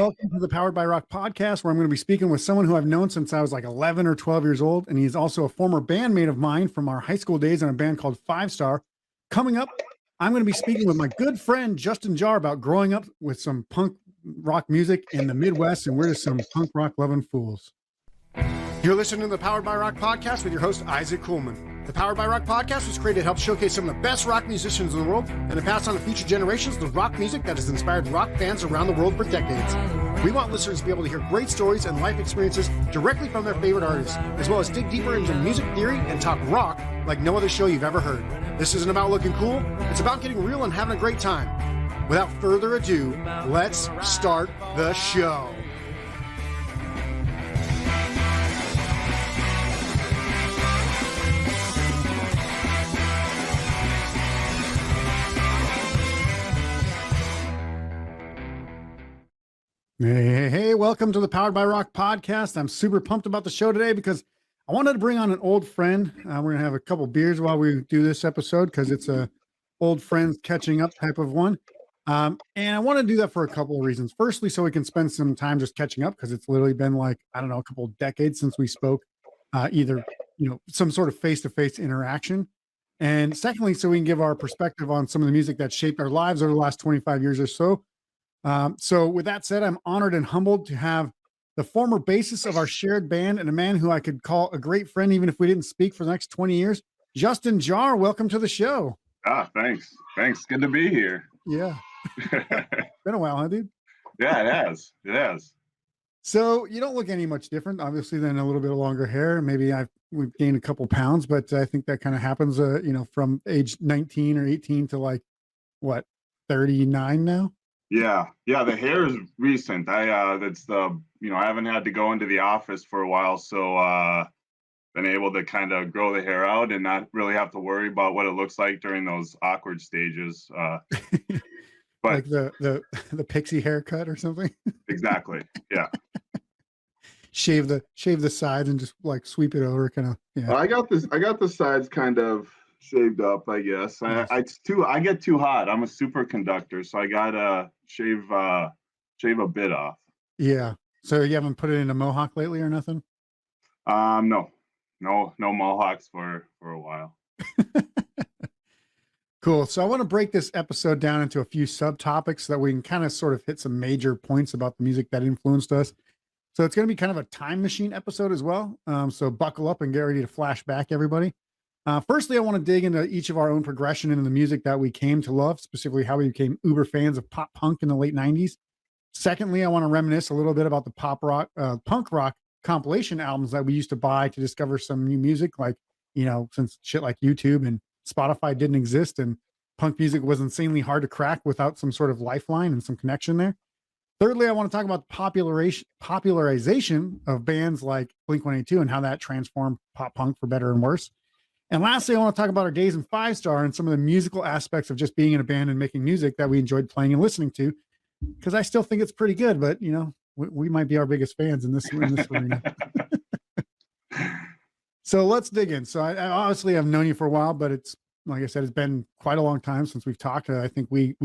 welcome to the Powered by Rock podcast, where I'm going to be speaking with someone who I've known since I was like 11 or 12 years old, and he's also a former bandmate of mine from our high school days in a band called 5-Star. Coming up, I'm going to be speaking with my good friend Justin Jahr about growing up with some punk rock music in the Midwest, and we're just some punk rock loving fools. You're listening to the Powered by Rock podcast with your host, Isaac Kuhlman. The Powered by Rock podcast was created to help showcase some of the best rock musicians in the world and to pass on to future generations the rock music that has inspired rock fans around the world for decades. We want listeners to be able to hear great stories and life experiences directly from their favorite artists, as well as dig deeper into music theory and talk rock like no other show you've ever heard. This isn't about looking cool, it's about getting real and having a great time. Without further ado, let's start the show. Hey, welcome to the Powered by Rock podcast. I'm super pumped about the show today because I wanted to bring on an old friend. We're going to have a couple beers while we do this episode because it's a old friends catching up type of one. And I want to do that for a couple of reasons. Firstly, so we can spend some time just catching up because it's literally been like, I don't know, a couple of decades since we spoke, either, some sort of face-to-face interaction. And secondly, so we can give our perspective on some of the music that shaped our lives over the last 25 years or so. So with that said, I'm honored and humbled to have the former bassist of our shared band and a man who I could call a great friend, even if we didn't speak for the next 20 years, Justin Jahr. Welcome to the show. Thanks. Good to be here. Yeah. Been a while, huh, dude? Yeah, it has. So you don't look any much different, obviously, than a little bit of longer hair. Maybe we've gained a couple pounds, but I think that kind of happens, from age 19 or 18 to like, 39 now? Yeah. The hair is recent. I haven't had to go into the office for a while, so been able to kind of grow the hair out and not really have to worry about what it looks like during those awkward stages. But like the pixie haircut or something. Exactly. Yeah. shave the sides and just like sweep it over, kind of. Yeah. I got the sides kind of shaved up, I guess. Nice. I get too hot. I'm a superconductor, so I gotta shave a bit off. Yeah. So you haven't put it in a mohawk lately or nothing? No mohawks for a while. Cool. So I want to break this episode down into a few subtopics so that we can kind of sort of hit some major points about the music that influenced us. So it's going to be kind of a time machine episode as well. So buckle up and get ready to flash back, everybody. Firstly, I want to dig into each of our own progression into the music that we came to love, specifically how we became uber fans of pop punk in the late 90s. Secondly, I want to reminisce a little bit about the punk rock compilation albums that we used to buy to discover some new music, like, since shit like YouTube and Spotify didn't exist and punk music was insanely hard to crack without some sort of lifeline and some connection there. Thirdly, I want to talk about the popularization of bands like Blink-182 and how that transformed pop punk for better and worse. And lastly, I want to talk about our days in 5-Star and some of the musical aspects of just being in a band and making music that we enjoyed playing and listening to, because I still think it's pretty good, but we might be our biggest fans in this arena. So let's dig in. So I obviously have known you for a while, but it's, like I said, it's been quite a long time since we've talked. I think we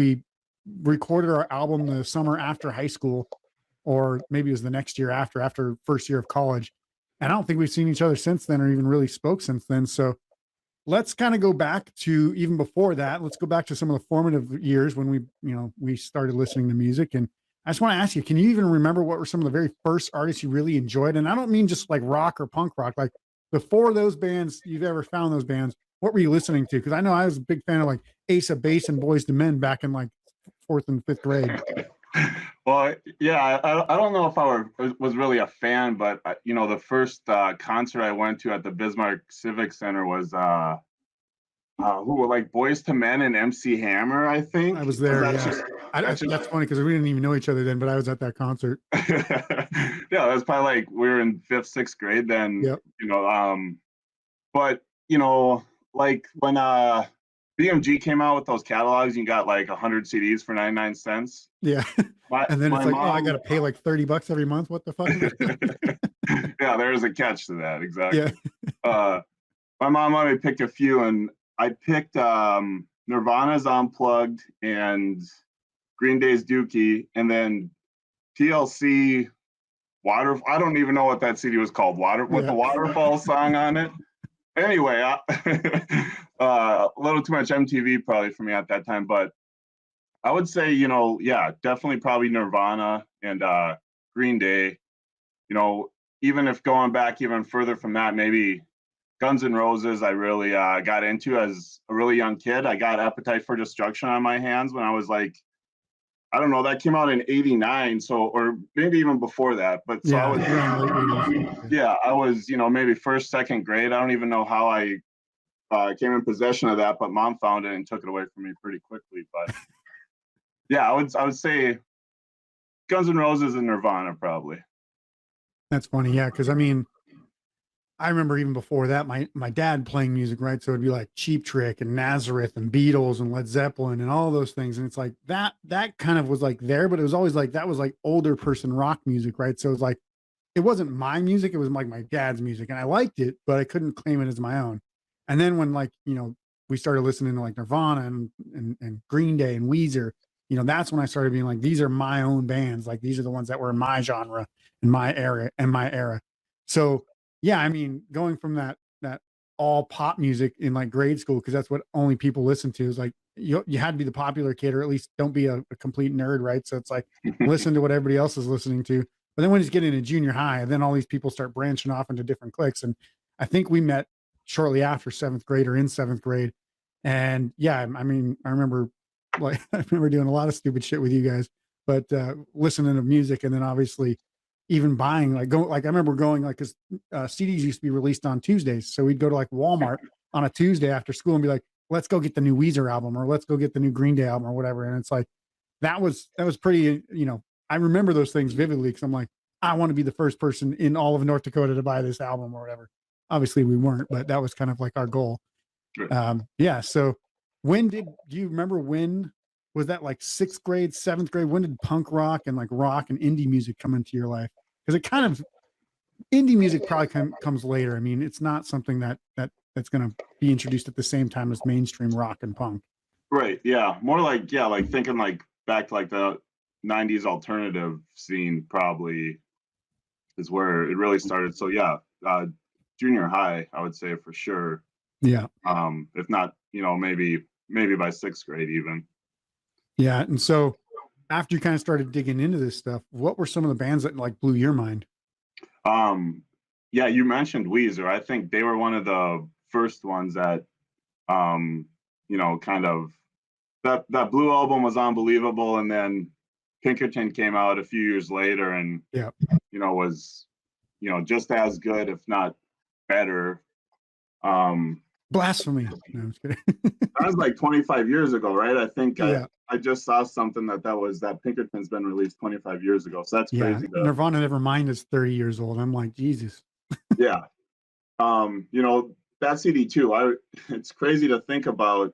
recorded our album the summer after high school, or maybe it was the next year after first year of college. And I don't think we've seen each other since then or even really spoke since then. So let's kind of go back to even before that. Let's go back to some of the formative years when we started listening to music. And I just want to ask you, can you even remember what were some of the very first artists you really enjoyed? And I don't mean just like rock or punk rock, like before those bands, you've ever found those bands, what were you listening to? Because I know I was a big fan of like Ace of Base and Boys to Men back in like 4th and 5th grade. Well, yeah, I don't know if I was really a fan, but the first concert I went to at the Bismarck Civic Center was who were like Boys to Men and MC Hammer, I think. I was there. That's funny because we didn't even know each other then, but I was at that concert. Yeah, that was probably like we were in 5th, 6th grade then. Yep. But like when BMG came out with those catalogs, you got like 100 CDs for 99 cents. Yeah. And then it's like, I got to pay like $30 every month. What the fuck? Yeah, there's a catch to that. Exactly. Yeah. My mom let me pick a few, and I picked Nirvana's Unplugged and Green Day's Dookie, and then TLC Water. I don't even know what that CD was called. With the Waterfall song on it. Anyway, a little too much MTV probably for me at that time, but I would say, definitely probably Nirvana and Green Day. Even if going back even further from that, maybe Guns N' Roses, I really got into as a really young kid. I got Appetite for Destruction on my hands when I was like, I don't know, that came out in '89, or maybe even before that. But so I was, maybe first, second grade. I don't even know how I came in possession of that, but mom found it and took it away from me pretty quickly. But yeah, I would say Guns N' Roses and Nirvana probably. That's funny, yeah, because I remember even before that, my dad playing music, right? So it'd be like Cheap Trick and Nazareth and Beatles and Led Zeppelin and all those things. And it's like that kind of was like there, but it was always like that was like older person rock music, right? So it was like it wasn't my music, it was like my dad's music. And I liked it, but I couldn't claim it as my own. And then when we started listening to like Nirvana and Green Day and Weezer, that's when I started being like, these are my own bands. Like these are the ones that were in my genre, in my era. So yeah, going from that all pop music in like grade school, because that's what only people listen to, is like you had to be the popular kid, or at least don't be a complete nerd, right? So it's like listen to what everybody else is listening to. But then when you get into junior high, then all these people start branching off into different cliques. And I think we met shortly after seventh grade or in seventh grade. And yeah, I remember I remember doing a lot of stupid shit with you guys, but listening to music, and then obviously even buying, I remember going because CDs used to be released on Tuesdays. So we'd go to like Walmart on a Tuesday after school and be like, let's go get the new Weezer album, or let's go get the new Green Day album, or whatever. And it's like, that was pretty, I remember those things vividly, because I'm like, I want to be the first person in all of North Dakota to buy this album or whatever. Obviously we weren't, but that was kind of like our goal. Yeah. So do you remember when was that, like sixth grade, seventh grade? When did punk rock and like rock and indie music come into your life? Because indie music probably comes later. It's not something that's going to be introduced at the same time as mainstream rock and punk. Right. Yeah. More like, like thinking like back to like the 90s alternative scene probably is where it really started. So yeah, junior high, I would say for sure. Yeah. If not, maybe by sixth grade even. Yeah. And so after you kind of started digging into this stuff, what were some of the bands that like blew your mind? Yeah, you mentioned Weezer. I think they were one of the first ones that, kind of that Blue album was unbelievable. And then Pinkerton came out a few years later and, was, just as good, if not better. Blasphemy. No, I'm just kidding. That was like 25 years ago, right? I think I just saw something that Pinkerton's been released 25 years ago. So that's crazy. Nirvana Nevermind is 30 years old. I'm like, Jesus. Yeah. That CD too, it's crazy to think about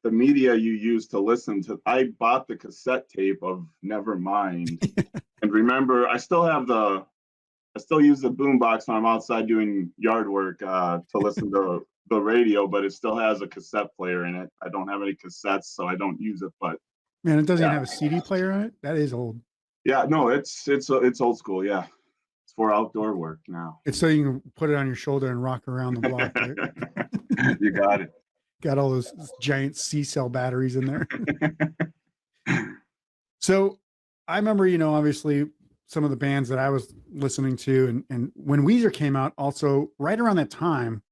the media you use to listen to. I bought the cassette tape of Nevermind and remember, I still use the boombox when I'm outside doing yard work to listen to the radio, but it still has a cassette player in it. I don't have any cassettes, so I don't use it. But man, it doesn't even have a CD player on it. That is old. Yeah, no, it's old school. Yeah, it's for outdoor work now. It's so you can put it on your shoulder and rock around the block. Right? You got it. Got all those giant C-cell batteries in there. So I remember, obviously some of the bands that I was listening to, and when Weezer came out, also right around that time,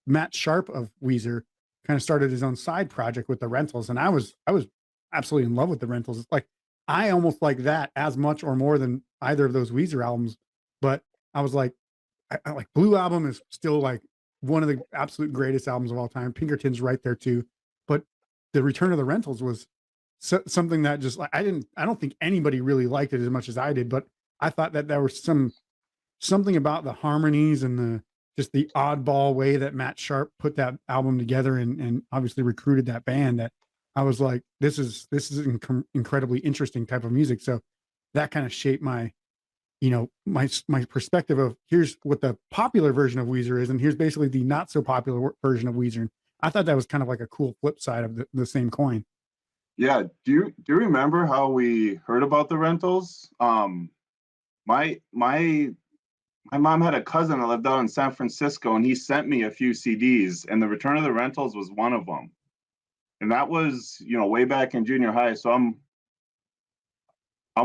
Matt Sharp of Weezer kind of started his own side project with the Rentals, and I was absolutely in love with the Rentals. It's like I almost like that as much or more than either of those Weezer albums, but I was like, I like Blue Album is still like one of the absolute greatest albums of all time. Pinkerton's right there too, but the Return of the Rentals was something that just like I don't think anybody really liked it as much as I did, but I thought that there was something about the harmonies and just the oddball way that Matt Sharp put that album together and obviously recruited that band, that I was like, this is incredibly interesting type of music. So that kind of shaped my my perspective of here's what the popular version of Weezer is, and here's basically the not so popular version of Weezer. And I thought that was kind of like a cool flip side of the same coin. Yeah. Do you remember how we heard about the rentals? My my my mom had a cousin that lived out in San Francisco, and he sent me a few CDs, and the Return of the Rentals was one of them. And that was, way back in junior high. So I'm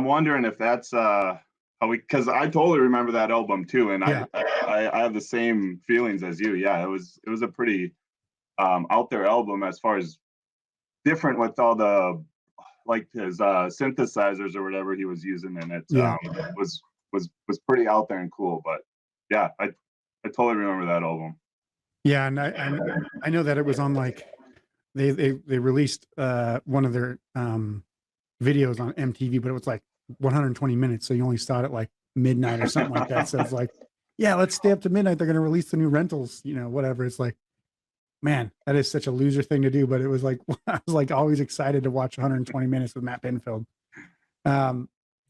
wondering if that's how we, because I totally remember that album too, and Yeah. I have the same feelings as you. Yeah, it was a pretty out there album as far as different with all the like his synthesizers or whatever he was using in it. Yeah. Was pretty out there and cool. But yeah, I totally remember that album. Yeah, and I know that it was on like they released one of their videos on MTV, but it was like 120 minutes, so you only saw it at like midnight or something like that. So it's like, yeah, let's stay up to midnight. They're going to release the new rentals, whatever. It's like, man, that is such a loser thing to do. But it was like I was like always excited to watch 120 minutes with Matt Pinfield.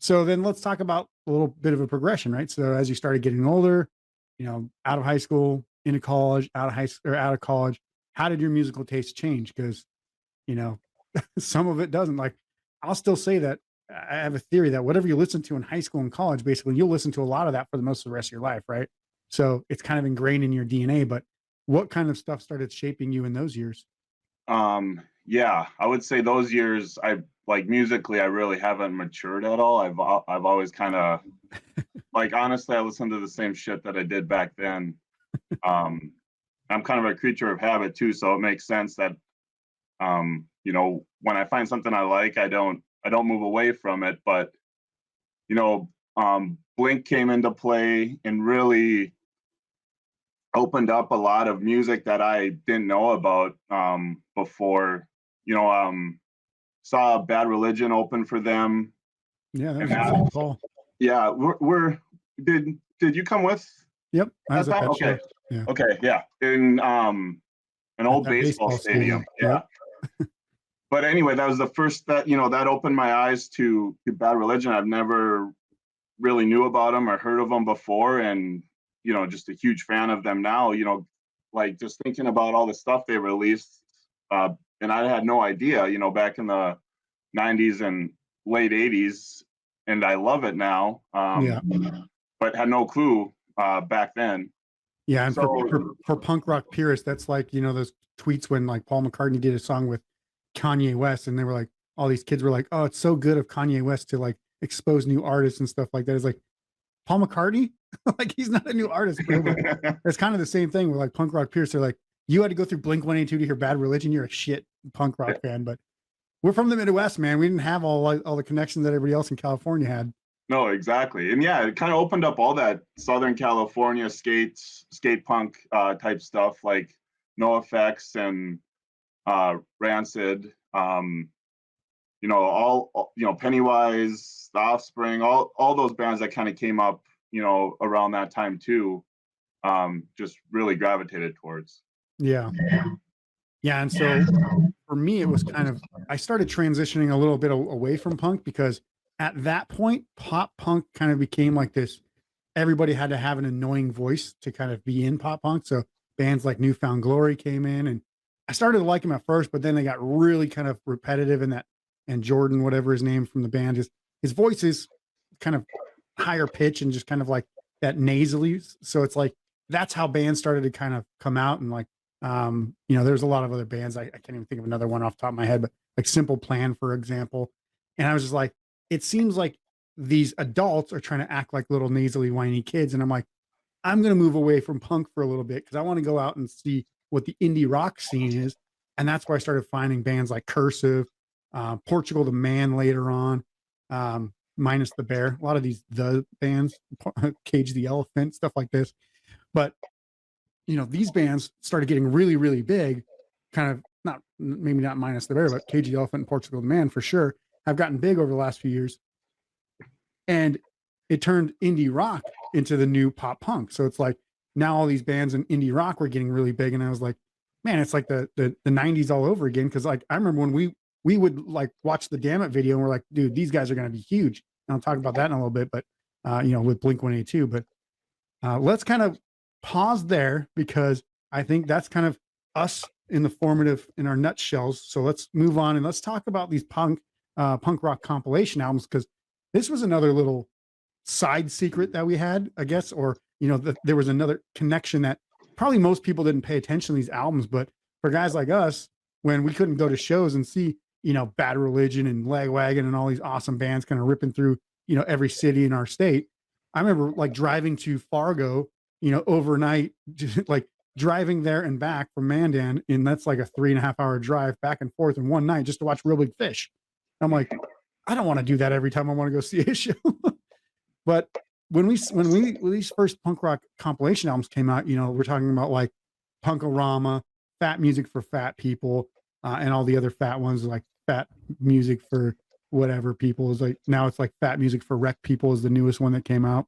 So then let's talk about a little bit of a progression, right? So as you started getting older, out of high school, into college, out of college, how did your musical taste change? Because, some of it doesn't. Like, I'll still say that I have a theory that whatever you listen to in high school and college, basically you'll listen to a lot of that for the most of the rest of your life, right? So it's kind of ingrained in your DNA. But what kind of stuff started shaping you in those years? Yeah, I would say those years, I like musically, I really haven't matured at all. I've always kind of like honestly, I listened to the same shit that I did back then. I'm kind of a creature of habit too, so it makes sense that when I find something I like, I don't move away from it. But Blink came into play and really opened up a lot of music that I didn't know about before. Saw Bad Religion open for them. Yeah, that was a fun call. Yeah, did you come with? Yep, I was at that Okay. show. Yeah. Okay, yeah, in an old baseball stadium. Yeah. Yep. But anyway, that was the first that opened my eyes to Bad Religion. I've never really knew about them or heard of them before, and just a huge fan of them now. Like just thinking about all the stuff they released, and I had no idea. Back in the 90's and late 80's, and I love it now. Yeah. But had no clue back then. Yeah, and for punk rock purists, that's like those tweets when like Paul McCartney did a song with Kanye West, and they were like, all these kids were like, "Oh, it's so good of Kanye West to like expose new artists and stuff like that." It's like Paul McCartney, like he's not a new artist, bro. It's kind of the same thing with like punk rock purists. They're like, you had to go through Blink-182 to hear Bad Religion. You're a shit punk rock fan, but we're from the Midwest, man. We didn't have all the connections that everybody else in California had. No, exactly. And yeah, it kind of opened up all that Southern California skate punk type stuff like NoFX and Rancid, Pennywise, The Offspring, all those bands that kind of came up, around that time too, just really gravitated towards. Yeah. Yeah. And so for me, it was kind of, I started transitioning a little bit away from punk because at that point, pop punk kind of became like this. Everybody had to have an annoying voice to kind of be in pop punk. So bands like Newfound Glory came in, and I started to like them at first, but then they got really kind of repetitive in that. And Jordan, whatever his name from the band is, his voice is kind of higher pitch and just kind of like that nasally. So it's like, that's how bands started to kind of come out. And like, there's a lot of other bands. I can't even think of another one off the top of my head, but like Simple Plan, for example. And I was just like, it seems like these adults are trying to act like little nasally, whiny kids. And I'm like, I'm going to move away from punk for a little bit because I want to go out and see what the indie rock scene is. And that's where I started finding bands like Cursive, Portugal the Man later on, Minus the Bear, a lot of these bands, Cage the Elephant, stuff like this. But, these bands started getting really, really big, kind of maybe not Minus the Bear, but Cage the Elephant and Portugal the Man for sure have gotten big over the last few years. And it turned indie rock into the new pop punk. So it's like now all these bands in indie rock were getting really big. And I was like, man, it's like the 90s all over again. Cause like, I remember when we would like watch the Damn It video and we're like, dude, these guys are going to be huge. And I'll talk about that in a little bit, but with Blink-182, but let's kind of pause there because I think that's kind of us in the formative in our nutshells. So let's move on and let's talk about these punk rock compilation albums, because this was another little side secret that we had, I guess, or there was another connection that probably most people didn't pay attention to these albums, but for guys like us, when we couldn't go to shows and see Bad Religion and Lagwagon and all these awesome bands kind of ripping through every city in our state, I remember like driving to Fargo overnight, just like driving there and back from Mandan, and that's like a 3.5 hour drive back and forth in one night just to watch Real Big Fish. I'm like, I don't want to do that every time I want to go see a show. But when these first punk rock compilation albums came out, we're talking about like Punkorama, Fat Music for Fat People, and all the other fat ones, like Fat Music for whatever people, is like, now it's like Fat Music for Wreck People is the newest one that came out.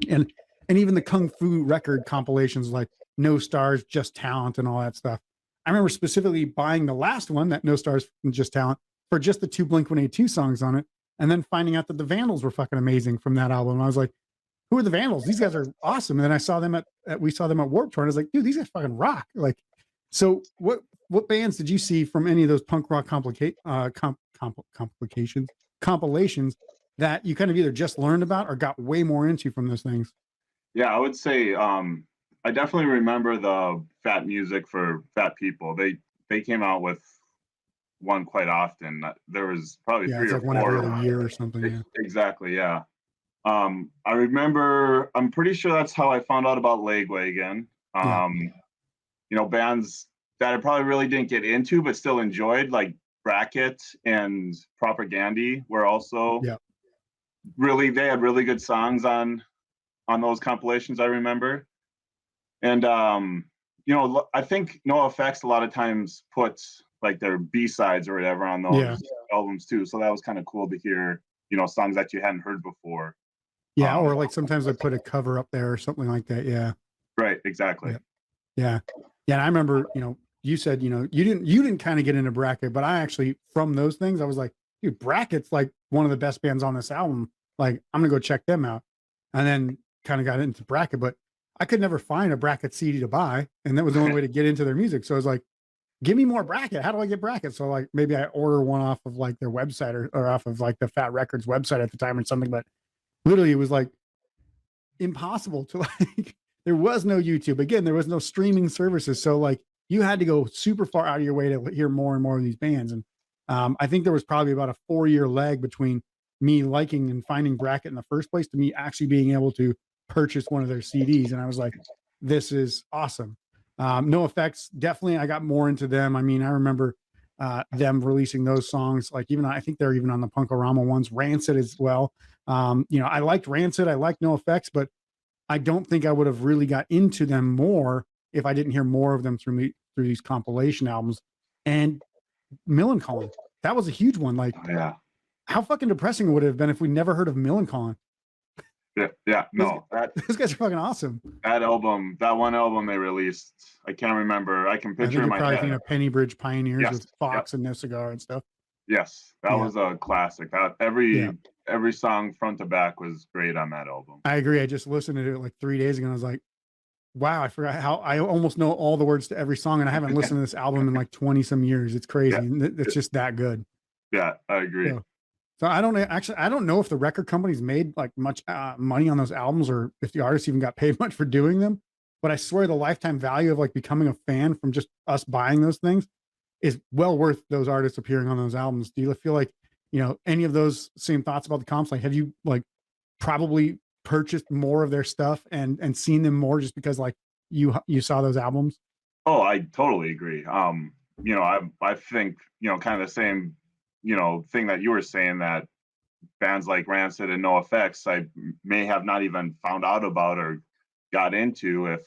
And even the Kung Fu record compilations like No Stars, Just Talent and all that stuff. I remember specifically buying the last one, that No Stars, Just Talent, for just the 2 Blink-182 songs on it, and then finding out that the Vandals were fucking amazing from that album. And I was like, who are the Vandals? These guys are awesome. And then I saw them we saw them at Warped Tour, and I was like, dude, these guys fucking rock. Like, so what bands did you see from any of those punk rock compilations that you kind of either just learned about or got way more into from those things? Yeah, I would say I definitely remember the Fat Music for Fat People. They came out with one quite often. There was probably 3 or 4 one every other year or something. Yeah. Exactly, yeah. I remember, I'm pretty sure that's how I found out about Lagwagon. Bands that I probably really didn't get into but still enjoyed, like Bracket and Propagandy, were also they had really good songs on those compilations, I remember. And I think NoFX a lot of times puts like their B-sides or whatever on those albums too, so that was kind of cool to hear songs that you hadn't heard before. Or like sometimes I put a cover up there or something like that. Right, exactly. Yeah. And I remember you said you didn't kind of get into Bracket, but I actually, from those things, I was like, dude, Bracket's like one of the best bands on this album, like I'm gonna go check them out. And then kind of got into Bracket, but I could never find a Bracket CD to buy, and that was the only way to get into their music. So I was like, give me more Bracket. How do I get Bracket? So like maybe I order one off of like their website or off of like the Fat Records website at the time or something, but literally it was like impossible to like, there was no YouTube. Again, there was no streaming services. So like you had to go super far out of your way to hear more and more of these bands. And I think there was probably about a 4-year lag between me liking and finding Bracket in the first place to me actually being able to purchase one of their CDs. And I was like, this is awesome. NoFX, definitely I got more into them. I mean, I remember them releasing those songs, like even I think they're even on the Punkorama ones, Rancid as well. I liked Rancid, I liked NoFX, but I don't think I would have really got into them more if I didn't hear more of them through these compilation albums. And Millencolin, that was a huge one. Like, how fucking depressing would it have been if we never heard of Millencolin? Those guys are fucking awesome. That one album they released, I can't remember. I can picture in my head. Thinking of Penny Bridge Pioneers with Fox and No Cigar and stuff. Yes, that was a classic. Every song front to back was great on that album. I agree. I just listened to it like 3 days ago and I was like, wow, I forgot how I almost know all the words to every song, and I haven't listened to this album in like 20 some years. It's crazy. It's just that good. Yeah, I agree. So I don't know if the record companies made like much money on those albums, or if the artists even got paid much for doing them. But I swear the lifetime value of like becoming a fan from just us buying those things is well worth those artists appearing on those albums. Do you feel like, any of those same thoughts about the comps? Like, have you like probably purchased more of their stuff and seen them more just because like you saw those albums? Oh, I totally agree. I think, kind of the same, thing that you were saying, that bands like Rancid and NoFX I may have not even found out about or got into if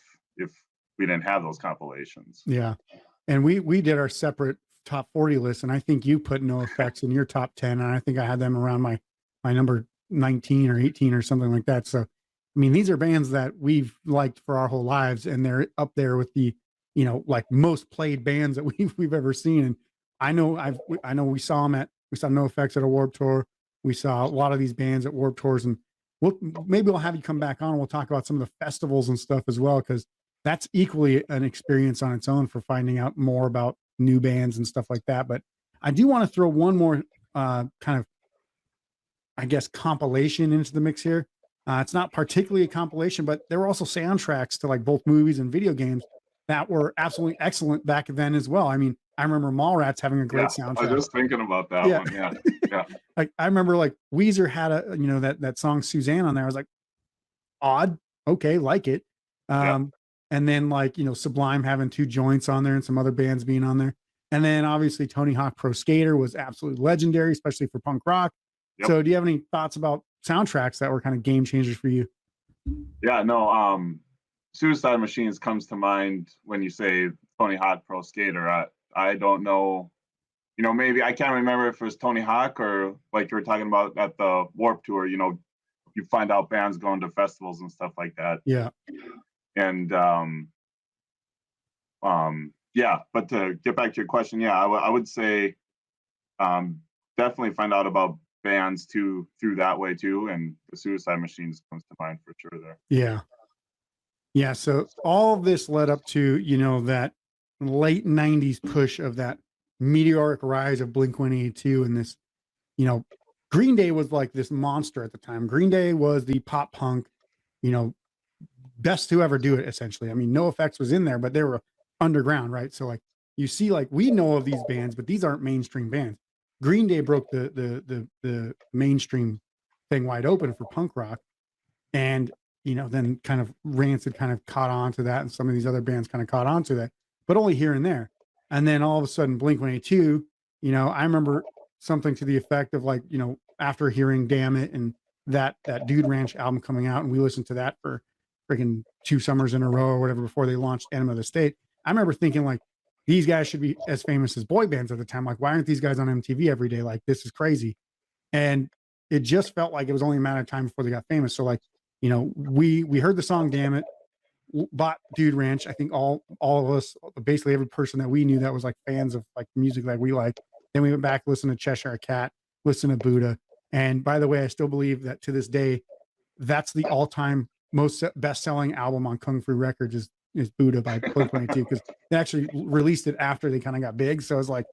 we didn't have those compilations. Yeah. And we did our separate top 40 list, and I think you put NoFX in your top 10, and I think I had them around my number 19 or 18 or something like that. So I mean, these are bands that we've liked for our whole lives, and they're up there with the like most played bands that we've ever seen. And I know we saw NoFX at a Warped Tour. We saw a lot of these bands at Warped Tours, and we'll have you come back on and we'll talk about some of the festivals and stuff as well, because that's equally an experience on its own for finding out more about new bands and stuff like that. But I do want to throw one more kind of, I guess, compilation into the mix here. It's not particularly a compilation, but there were also soundtracks to like both movies and video games that were absolutely excellent back then as well. I mean, I remember Mallrats having a great soundtrack. I was just thinking about that Yeah. one. Yeah. Like I remember like Weezer had that song Suzanne on there. I was like, odd, okay, like it. And then like, Sublime having 2 joints on there and some other bands being on there. And then obviously Tony Hawk Pro Skater was absolutely legendary, especially for punk rock. Yep. So do you have any thoughts about soundtracks that were kind of game changers for you? Yeah, no, Suicide Machines comes to mind when you say Tony Hawk Pro Skater. I don't know, maybe I can't remember if it was Tony Hawk or like you were talking about at the Warp Tour, you find out bands going to festivals and stuff like that. Yeah. And yeah, but to get back to your question, yeah, I would say definitely find out about bands through that way too, and the Suicide Machines comes to mind for sure there. Yeah, so all this led up to that late 90s push of that meteoric rise of Blink-182 and this, Green Day was like this monster at the time. Green Day was the pop punk, best to ever do it, essentially. I mean, NoFX was in there, but they were underground, right? So like you see, like we know of these bands, but these aren't mainstream bands. Green Day broke the mainstream thing wide open for punk rock, and then kind of Rancid kind of caught on to that, and some of these other bands kind of caught on to that, but only here and there. And then all of a sudden, Blink-182, I remember something to the effect of like, after hearing "Damn It" and that Dude Ranch album coming out, and we listened to that for freaking 2 summers in a row or whatever before they launched Enema of the State. I remember thinking like, these guys should be as famous as boy bands at the time. Like, why aren't these guys on MTV every day? Like, this is crazy. And it just felt like it was only a matter of time before they got famous. So like, we heard the song "Damn It," bought Dude Ranch. I think all of us, basically every person that we knew that was like fans of like music that we like. Then we went back, listened to Cheshire Cat, listened to Buddha. And by the way, I still believe that to this day, that's the all-time most best-selling album on Kung Fu Records is Buddha by Blink-182, because they actually released it after they kind of got big. So it's like,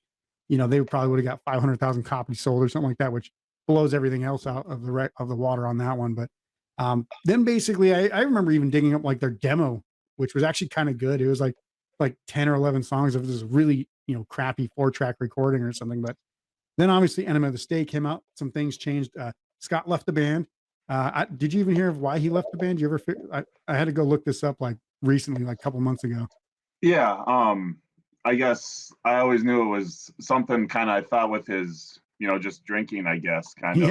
they probably would have got 500,000 copies sold or something like that, which blows everything else out of the water on that one. But then basically I remember even digging up like their demo, which was actually kind of good. It was like 10 or 11 songs of this really, crappy 4-track recording or something. But then obviously Enema of the State came out. Some things changed. Scott left the band. Did you even hear of why he left the band? You ever? I had to go look this up like recently, like a couple months ago. Yeah. I guess I always knew it was something kind of, I thought with his, just drinking, I guess, kind of.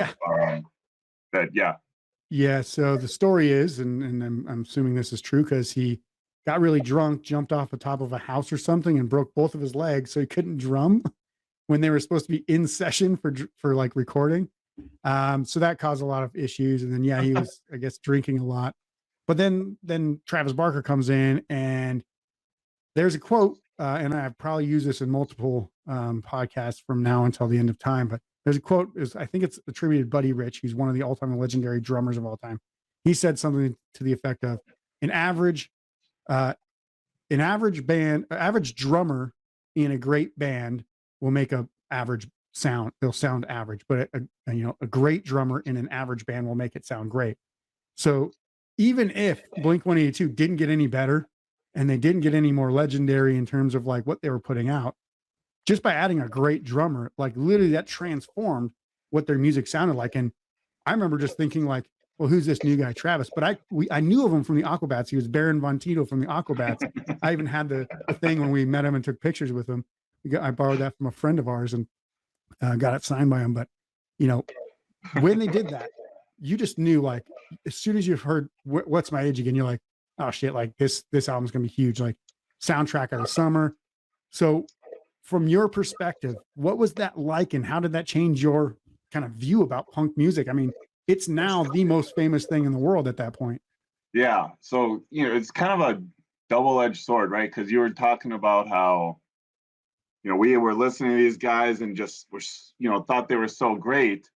Yeah. So the story is, and I'm assuming this is true, because he got really drunk, jumped off the top of a house or something, and broke both of his legs, so he couldn't drum when they were supposed to be in session for like recording. So that caused a lot of issues. And then he was, I guess, drinking a lot. But then Travis Barker comes in, and there's a quote, and I've probably used this in multiple podcasts from now until the end of time, but there's a quote, I think it's attributed to Buddy Rich, who's one of the all-time legendary drummers of all time. He said something to the effect of, an average drummer in a great band will make a average sound. They'll sound average, but a great drummer in an average band will make it sound great. So even if Blink-182 didn't get any better and they didn't get any more legendary in terms of like what they were putting out, just by adding a great drummer, like literally that transformed what their music sounded like. And I remember just thinking like, well, who's this new guy, Travis? But I knew of him from the Aquabats. He was Baron Von Tito from the Aquabats. I even had the thing when we met him and took pictures with him. I borrowed that from a friend of ours and got it signed by him. But, when they did that, you just knew, like, as soon as you heard What's My Age Again, you're like, oh shit, like this album's going to be huge. Like, soundtrack of the summer. So from your perspective, what was that like, and how did that change your kind of view about punk music? I mean, it's now the most famous thing in the world at that point. Yeah. So, it's kind of a double-edged sword, right? Because you were talking about how, we were listening to these guys and just were, thought they were so great.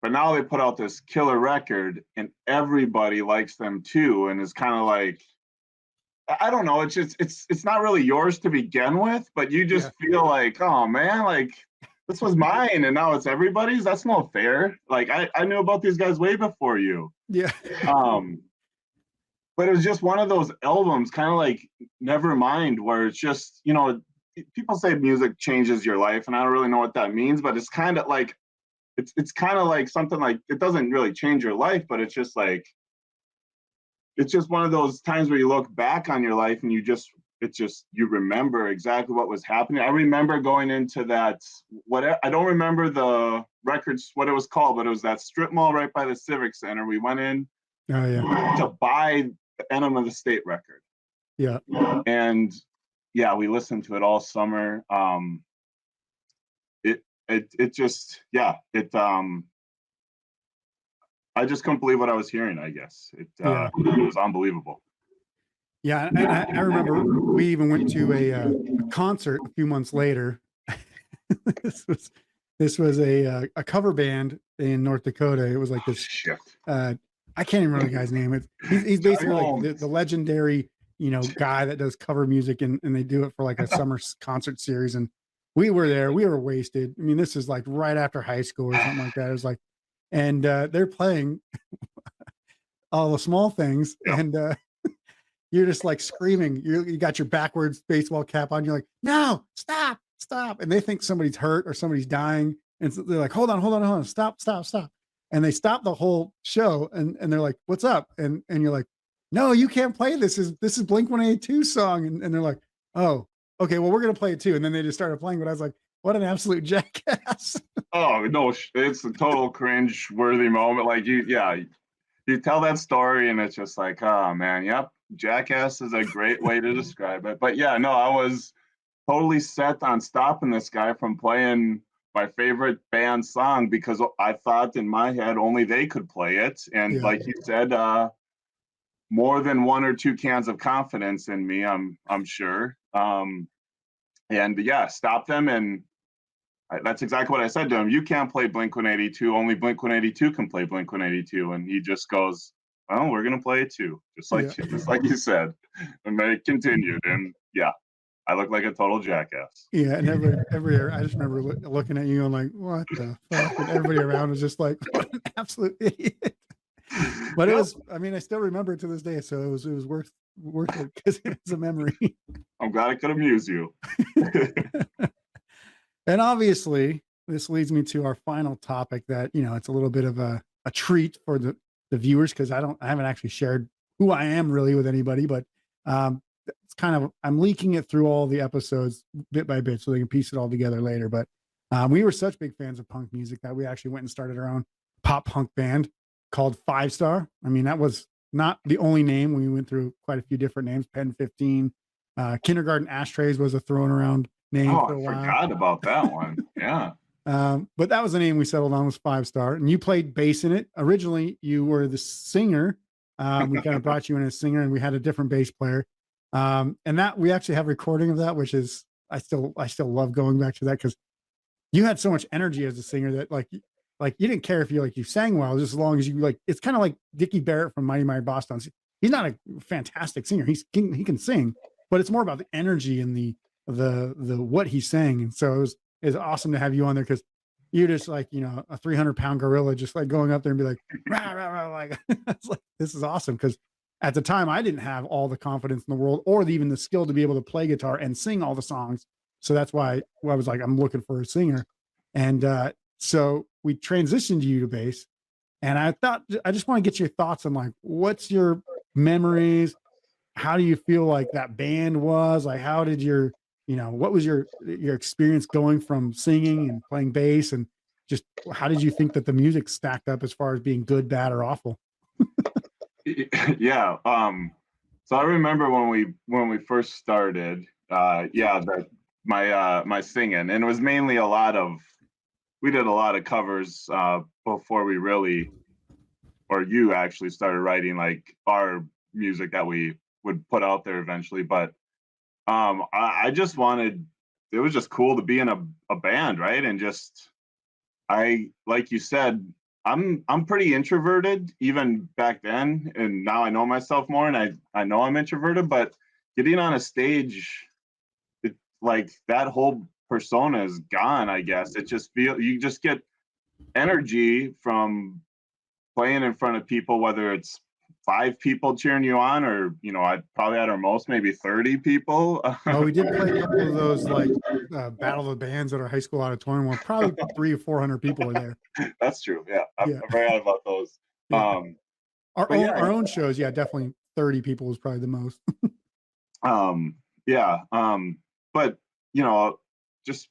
But now they put out this killer record and everybody likes them too. And it's kind of like, I don't know. It's just it's not really yours to begin with, but you Yeah. just feel like, oh man, like this was mine and now it's everybody's. That's no fair. Like I knew about these guys way before you. Yeah. Um, but it was just one of those albums, kind of like Nevermind, where it's just, people say music changes your life, and I don't really know what that means, but it's kind of like it's kind of like something like it doesn't really change your life, but it's just one of those times where you look back on your life and you remember exactly what was happening. I remember going into that, I don't remember the records, what it was called, but it was that strip mall right by the Civic Center. We went in Oh yeah. to buy the Enema of the State record. Yeah. And yeah, we listened to it all summer. It just, yeah, I just couldn't believe what I was hearing, I guess. It was unbelievable. Yeah, and I remember we even went to a concert a few months later. this was a cover band in North Dakota. It was like this. Shit. I can't even remember the guy's name. He's basically like the legendary, guy that does cover music, and they do it for like a summer concert series. And we were there. We were wasted. I mean, this is like right after high school or something like that. It was like, and they're playing all the small things, Yep. and you're just like screaming. You got your backwards baseball cap on. You're like, no, stop. And they think somebody's hurt or somebody's dying. And so they're like, hold on, stop. And they stop the whole show, and they're like, what's up? And you're like, no, you can't play this. This is Blink-182 song. And they're like, oh, okay, well, we're gonna play it too. And then they just started playing, but I was like, what an absolute jackass. Oh no, it's a total cringe worthy moment. Like you tell that story and it's just like, oh man, yep, jackass is a great way to describe it. But yeah, no, I was totally set on stopping this guy from playing my favorite band song because I thought in my head only they could play it. And like you said, more than one or two cans of confidence in me, I'm sure. And yeah, stop them. And that's exactly what I said to him. You can't play Blink-182. Only Blink-182 can play Blink-182. And he just goes, well, we're going to play it too. Just like you said. And they continued. And yeah, I look like a total jackass. Yeah. And every I just remember looking at you and like, what the fuck? And everybody around was just like, what an absolute idiot. But it was, I mean, I still remember it to this day. So it was worth it because it's a memory. I'm glad I could amuse you. And obviously, this leads me to our final topic that, it's a little bit of a treat for the viewers because I haven't actually shared who I am really with anybody, but it's kind of, I'm leaking it through all the episodes bit by bit so they can piece it all together later. But we were such big fans of punk music that we actually went and started our own pop punk band called 5 Star. I mean, that was not the only name. We went through quite a few different names. Pen 15, Kindergarten Ashtrays was a thrown around name for a while. I forgot about that one. Yeah. But that was the name we settled on, was 5 Star. And you played bass in it. Originally, you were the singer. We kind of brought you in as singer, and we had a different bass player. And that we actually have recording of that, which is I still love going back to that because you had so much energy as a singer that like you didn't care if you sang well, just as long as you it's kind of like Dickie Barrett from Mighty Mighty Boston. He's not a fantastic singer. He can sing, but it's more about the energy and the what he's saying. And so it's awesome to have you on there because you're just like, a 300-pound gorilla, just like going up there and be like, rah, rah, rah, like, it's like, this is awesome. Cause at the time I didn't have all the confidence in the world or even the skill to be able to play guitar and sing all the songs. So that's why I was like, I'm looking for a singer. And so we transitioned you to bass. And I thought, I just want to get your thoughts on like, what's your memories? How do you feel like that band was? Like, how did what was your experience going from singing and playing bass, and just how did you think that the music stacked up as far as being good, bad, or awful? Yeah. So I remember when we first started, my singing, and it was mainly we did a lot of covers before we really, or you actually started writing like our music that we would put out there eventually. But I just wanted, it was just cool to be in a band, right? And just, like you said, I'm pretty introverted even back then, and now I know myself more, and I know I'm introverted, but getting on a stage, it, like that whole persona is gone, I guess. It just you just get energy from playing in front of people, whether it's 5 people cheering you on, or I probably at our most maybe 30 people. Oh, we did play a couple of those like Battle of the Bands at our high school auditorium where probably 300 or 400 people were there. That's true. Yeah, I Yeah. forgot about those. Yeah. Our But own yeah. our own shows, yeah, definitely 30 people was probably the most. Yeah. But just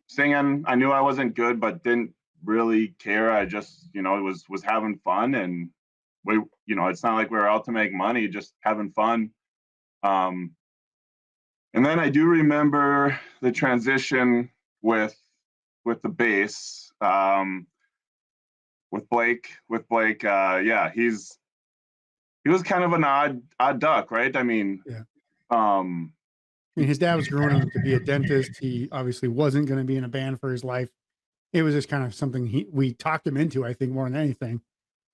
singing, I knew I wasn't good, but didn't really care. I just, was having fun, and we, it's not like we were out to make money, just having fun. And then I do remember the transition with the bass, with Blake. Yeah, he was kind of an odd duck, right? I mean, Yeah. I mean, his dad was growing him to be a dentist. He obviously wasn't going to be in a band for his life. It was just kind of something we talked him into, I think, more than anything.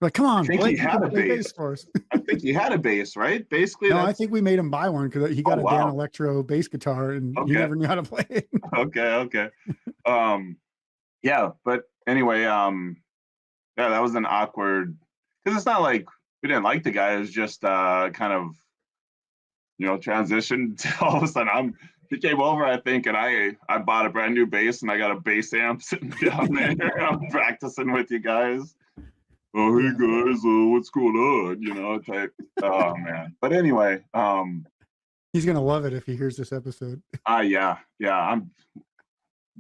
Like, come on, Blake, you can play bass for us. I think he had a bass, right? Basically, no, I think we made him buy one because he got a Dan Electro bass guitar, and he never knew how to play it. Okay. Yeah, but anyway, yeah, that was an awkward, because it's not like we didn't like the guy. It was just kind of, transition to all of a sudden he came over, I think, and I bought a brand new bass, and I got a bass amp sitting down there. I'm practicing with you guys. Oh, hey guys, what's going on? Type. Oh man. But anyway, he's gonna love it if he hears this episode. Yeah. I'm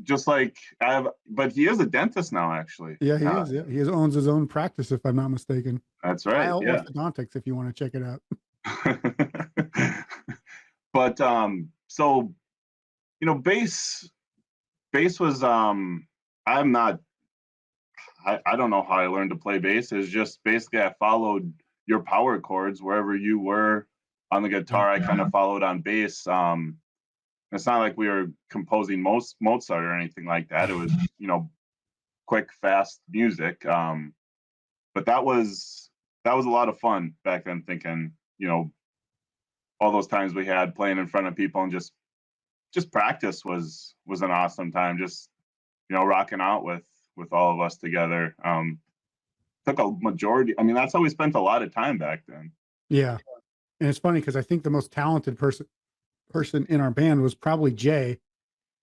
just like but he is a dentist now, actually. Yeah, he is. Yeah, he owns his own practice, if I'm not mistaken. That's right. Orthodontics, if you want to check it out. But so bass was I don't know how I learned to play bass. It's just basically I followed your power chords wherever you were on the guitar. I kind of followed on bass. It's not like we were composing Mozart or anything like that. It was quick, fast music. But that was a lot of fun back then. Thinking all those times we had playing in front of people, and just practice was an awesome time. Just rocking out with all of us together. Took a majority. I mean, that's how we spent a lot of time back then. Yeah, and it's funny because I think the most talented person in our band was probably Jay,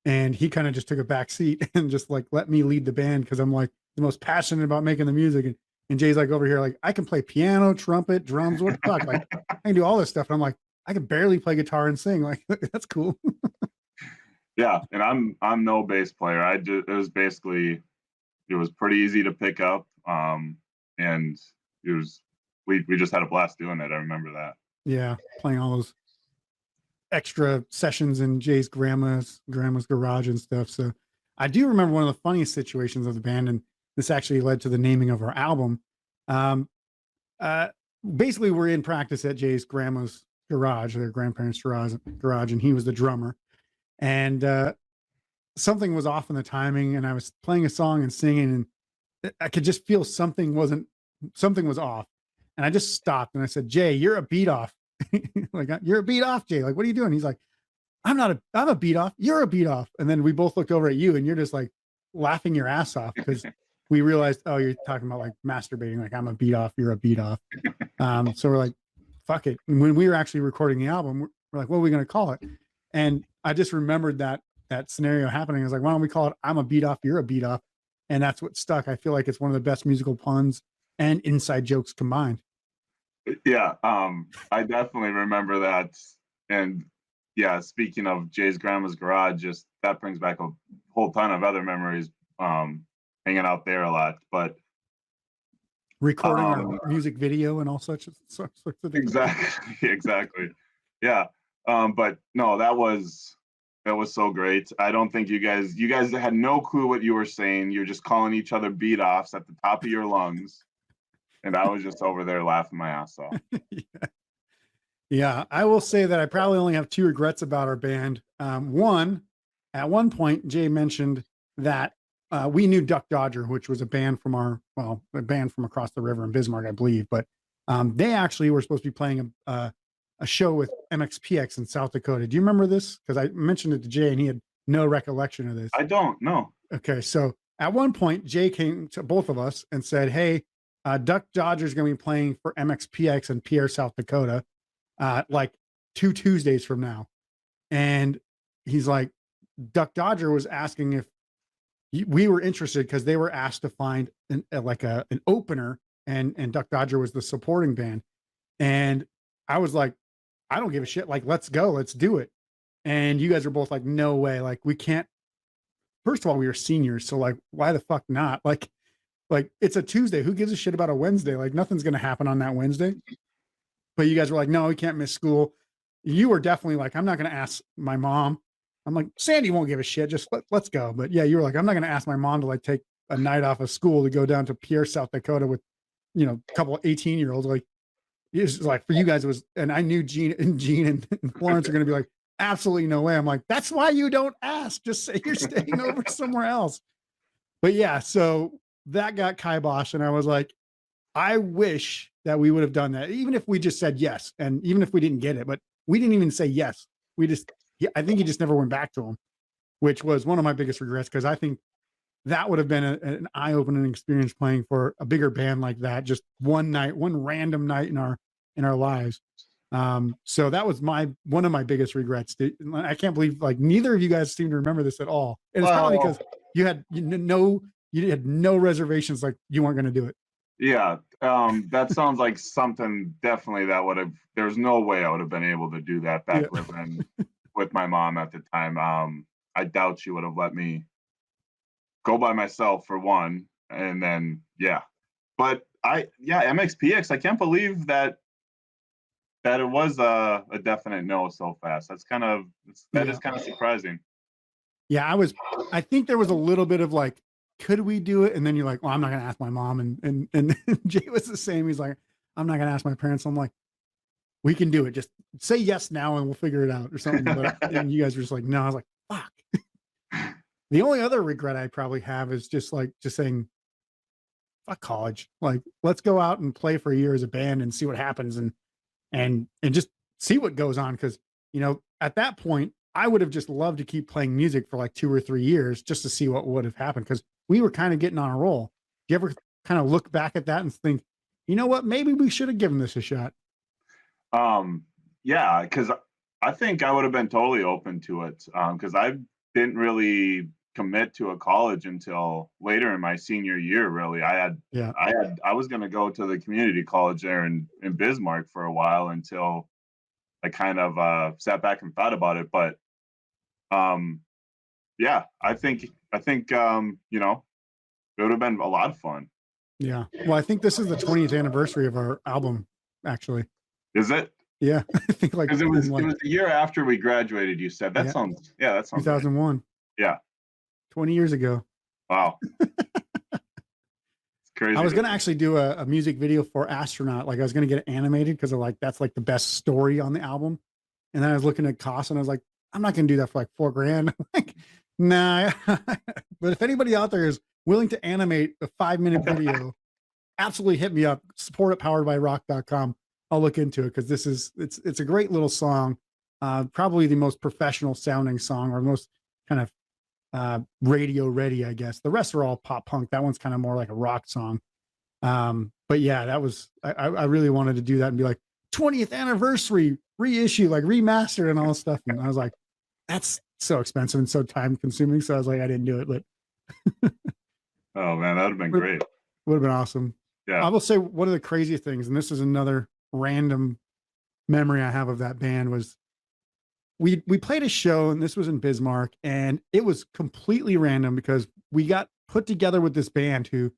and he kind of just took a back seat and just like let me lead the band because I'm like the most passionate about making the music, and Jay's like over here like I can play piano, trumpet, drums, what the fuck, like I can do all this stuff, and I'm like I can barely play guitar and sing, like that's cool. Yeah, and I'm no bass player. It was pretty easy to pick up, and we just had a blast doing it. I remember that. Yeah, playing all those extra sessions in Jay's grandma's garage and stuff. So I do remember one of the funniest situations of the band, and this actually led to the naming of our album. Basically, we're in practice at Jay's grandma's garage, their grandparents' garage, and he was the drummer. And something was off in the timing, and I was playing a song and singing, and I could just feel something was off. And I just stopped and I said, Jay, you're a beat off. Like, you're a beat off, Jay. Like, what are you doing? He's like, I'm a beat off. You're a beat off. And then we both looked over at you, and you're just like laughing your ass off because we realized, oh, you're talking about like masturbating. Like, I'm a beat off. You're a beat off. So we're like, fuck it. And when we were actually recording the album, we're like, what are we going to call it? And I just remembered that scenario happening. I was like, why don't we call it I'm a beat off, you're a beat off? And that's what stuck. I feel like it's one of the best musical puns and inside jokes combined. Yeah, I definitely remember that. And yeah, speaking of Jay's grandma's garage, just that brings back a whole ton of other memories, hanging out there a lot. But recording our music video and all sorts of things. Exactly. Yeah. But no, that was so great. I don't think you guys had no clue what you were saying. You're just calling each other beat offs at the top of your lungs. And I was just over there laughing my ass off. Yeah, I will say that I probably only have 2 regrets about our band. One, at one point, Jay mentioned that we knew Duck Dodger, which was a band from across the river in Bismarck, I believe. But they actually were supposed to be playing a a show with MxPx in South Dakota. Do you remember this? Because I mentioned it to Jay and he had no recollection of this. I don't know. Okay, so at one point, Jay came to both of us and said, "Hey, Duck Dodger's going to be playing for MxPx in Pierre, South Dakota, like 2 Tuesdays from now." And he's like, Duck Dodger was asking if we were interested because they were asked to find an opener, and Duck Dodger was the supporting band. And I was like, I don't give a shit. Like, let's go, let's do it. And you guys are both like, no way. Like, we can't. First of all, we were seniors, so like, why the fuck not? Like it's a Tuesday. Who gives a shit about a Wednesday? Like, nothing's gonna happen on that Wednesday. But you guys were like, no, we can't miss school. You were definitely like, I'm not gonna ask my mom. I'm like, Sandy won't give a shit. Just let's go. But yeah, you were like, I'm not gonna ask my mom to like take a night off of school to go down to Pierre, South Dakota with, a couple of 18-year-olds. Like, it's like for you guys it was, and I knew Gene and Florence are gonna be like, absolutely no way. I'm like, that's why you don't ask. Just say you're staying over somewhere else. But yeah, so that got kibosh, and I was like, I wish that we would have done that, even if we just said yes, and even if we didn't get it, but we didn't even say yes. I think he just never went back to him, which was one of my biggest regrets, because I think that would have been an eye-opening experience playing for a bigger band like that, just one night, one random night in our lives. So that was one of my biggest regrets. I can't believe like neither of you guys seem to remember this at all. And it's probably because you had no reservations, like you weren't going to do it. Yeah. That sounds like something definitely that would have, there's no way I would have been able to do that back living with my mom at the time. I doubt she would have let me go by myself for one. And then, yeah, but MxPx, I can't believe that it was a definite no so fast. That is kind of surprising. Yeah, I think there was a little bit of like, could we do it? And then you're like, well, I'm not gonna ask my mom. And Jay was the same. He's like, I'm not gonna ask my parents. I'm like, we can do it. Just say yes now and we'll figure it out or something. But and you guys were just like, no. I was like, fuck. The only other regret I probably have is just saying, fuck college. Like, let's go out and play for a year as a band and see what happens and just see what goes on. Cause at that point I would have just loved to keep playing music for like 2 or 3 years just to see what would have happened. Cause we were kind of getting on a roll. Do you ever kind of look back at that and think, you know what, maybe we should have given this a shot? Yeah. Cause I think I would have been totally open to it. Cause I didn't really commit to a college until later in my senior year. Really, I was going to go to the community college there in Bismarck for a while until I kind of sat back and thought about it. But yeah, I think it would have been a lot of fun. Yeah, well, I think this is the 20th anniversary of our album, actually. Is it? Yeah, I think like because it was the year after we graduated. You said that sounds 2001. Right. Yeah. 20 years ago. Wow. It's crazy. I was going to actually do a music video for Astronaut. Like I was going to get it animated because that's like the best story on the album. And then I was looking at costs and I was like, I'm not going to do that for like $4,000. Like, nah. But if anybody out there is willing to animate a 5-minute video, absolutely hit me up. Support at poweredbyrock.com. I'll look into it because it's a great little song. Probably the most professional sounding song, or most kind of radio ready, I guess. The rest are all pop punk. That one's kind of more like a rock song. But yeah, that was, I really wanted to do that and be like 20th anniversary reissue, like remastered and all this stuff. And I was like, that's so expensive and so time consuming. So I was like, I didn't do it, but oh man, that would have been great. Would have been awesome. Yeah. I will say one of the craziest things, and this is another random memory I have of that band, was we played a show, and this was in Bismarck, and it was completely random because we got put together with this band who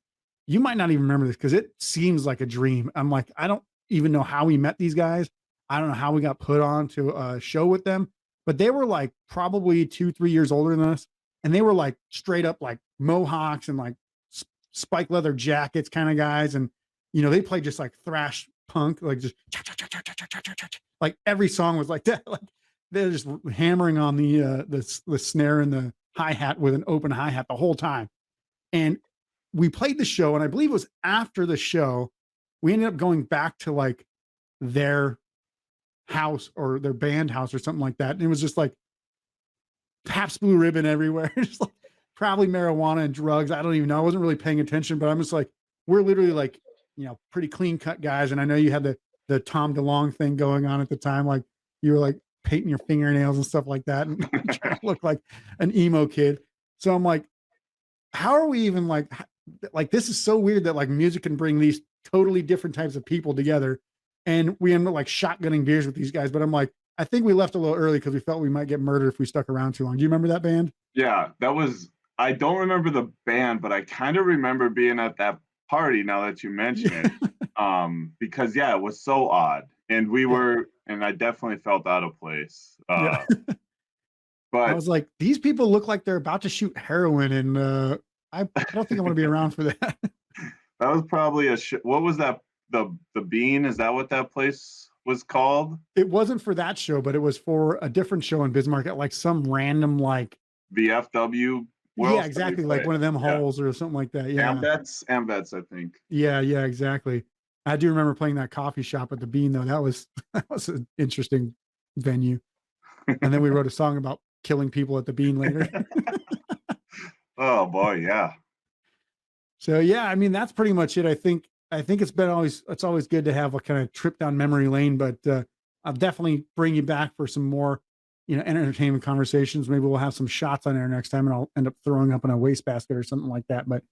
you might not even remember this because it seems like a dream. I'm like, I don't even know how we met these guys. I don't know how we got put on to a show with them, but they were like probably 2-3 years older than us. And they were like straight up like mohawks and like spike leather jackets kind of guys. And, they played just like thrash punk, like just like every song was like that. Like they're just hammering on the snare and the hi-hat with an open hi-hat the whole time. And we played the show, and I believe it was after the show, we ended up going back to like their house or their band house or something like that. And it was just like Pabst Blue Ribbon everywhere. Just like probably marijuana and drugs. I don't even know. I wasn't really paying attention, but I'm just like, we're literally like, pretty clean cut guys. And I know you had the Tom DeLonge thing going on at the time. Like you were like painting your fingernails and stuff like that and trying to look like an emo kid. So I'm like, how are we even like this is so weird that like music can bring these totally different types of people together. And we end up like shotgunning beers with these guys. But I'm like, I think we left a little early because we felt we might get murdered if we stuck around too long. Do you remember that band? Yeah, I don't remember the band, but I kind of remember being at that party now that you mention it. Because it was so odd. And and I definitely felt out of place. But I was like, these people look like they're about to shoot heroin. And I don't think I want to be around for that. That was probably what was that? The Bean, is that what that place was called? It wasn't for that show, but it was for a different show in Bismarck at like some random like VFW. Yeah, exactly. Like one of them halls or something like that. Yeah. Ambets, I think. Yeah, exactly. I do remember playing that coffee shop at the Bean though. That was an interesting venue. And then we wrote a song about killing people at the Bean later. Oh boy, yeah. So yeah, I mean that's pretty much it. I think it's always good to have a kind of trip down memory lane, but I'll definitely bring you back for some more, entertainment conversations. Maybe we'll have some shots on there next time and I'll end up throwing up in a wastebasket or something like that. But,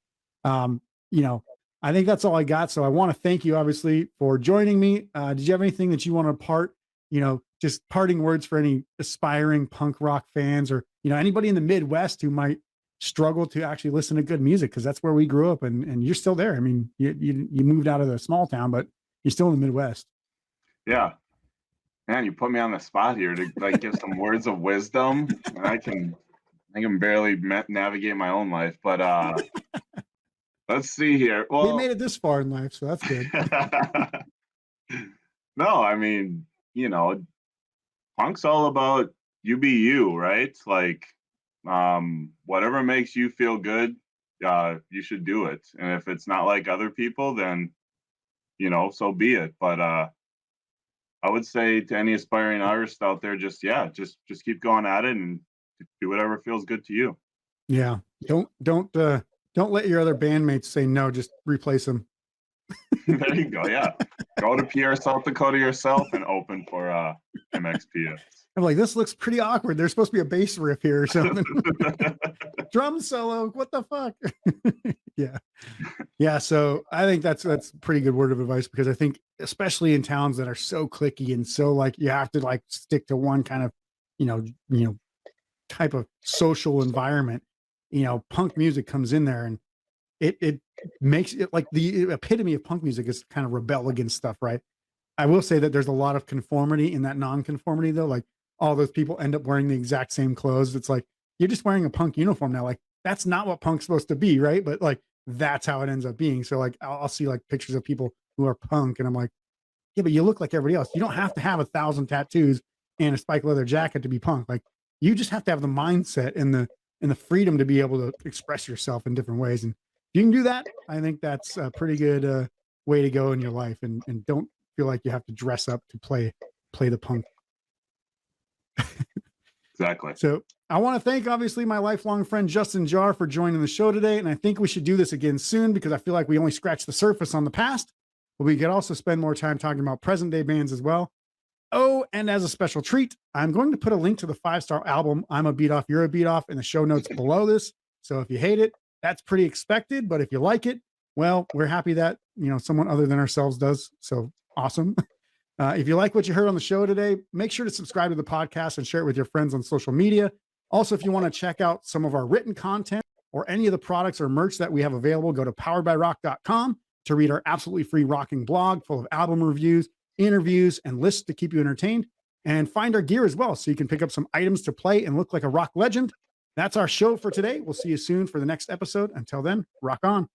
I think that's all I got. So I want to thank you obviously for joining me. Did you have anything that you want to just parting words for any aspiring punk rock fans or, anybody in the Midwest who might struggle to actually listen to good music? Because that's where we grew up and you're still there. I mean, you moved out of the small town, but you're still in the Midwest. Yeah. Man, you put me on the spot here to like give some words of wisdom. And I can barely navigate my own life, but let's see here. Well, we made it this far in life, so that's good. No, I mean, punk's all about you be you, right? Like, whatever makes you feel good, you should do it. And if it's not like other people, then, so be it. But, I would say to any aspiring artist out there, just keep going at it and do whatever feels good to you. Yeah. Don't let your other bandmates say no, just replace them. There you go. Yeah. Go to Pierre, South Dakota yourself and open for MxPx. I'm like, this looks pretty awkward. There's supposed to be a bass riff here or something. Drum solo. What the fuck? Yeah. So I think that's pretty good word of advice because I think especially in towns that are so cliquey and so like you have to like stick to one kind of, type of social environment, punk music comes in there and it makes it like the epitome of punk music is kind of rebel against stuff, right? I will say that there's a lot of conformity in that non-conformity though. Like all those people end up wearing the exact same clothes. It's like, you're just wearing a punk uniform now. Like that's not what punk's supposed to be. Right. But like, that's how it ends up being. So like, I'll see like pictures of people who are punk and I'm like, yeah, but you look like everybody else. You don't have to have 1,000 tattoos and a spike leather jacket to be punk. Like you just have to have the mindset and the freedom to be able to express yourself in different ways. And if you can do that, I think that's a pretty good way to go in your life. And don't feel like you have to dress up to play the punk. Exactly. So I want to thank obviously my lifelong friend Justin Jahr for joining the show today. And I think we should do this again soon because I feel like we only scratched the surface on the past, but we could also spend more time talking about present day bands as well. Oh, and as a special treat, I'm going to put a link to the 5-star album, I'm a Beat Off, You're a Beat Off, in the show notes below this. So if you hate it, that's pretty expected. But if you like it, well, we're happy that, someone other than ourselves does. So awesome. If you like what you heard on the show today, make sure to subscribe to the podcast and share it with your friends on social media. Also, if you want to check out some of our written content or any of the products or merch that we have available, go to poweredbyrock.com to read our absolutely free rocking blog full of album reviews, interviews, and lists to keep you entertained, and find our gear as well so you can pick up some items to play and look like a rock legend. That's our show for today. We'll see you soon for the next episode. Until then, rock on.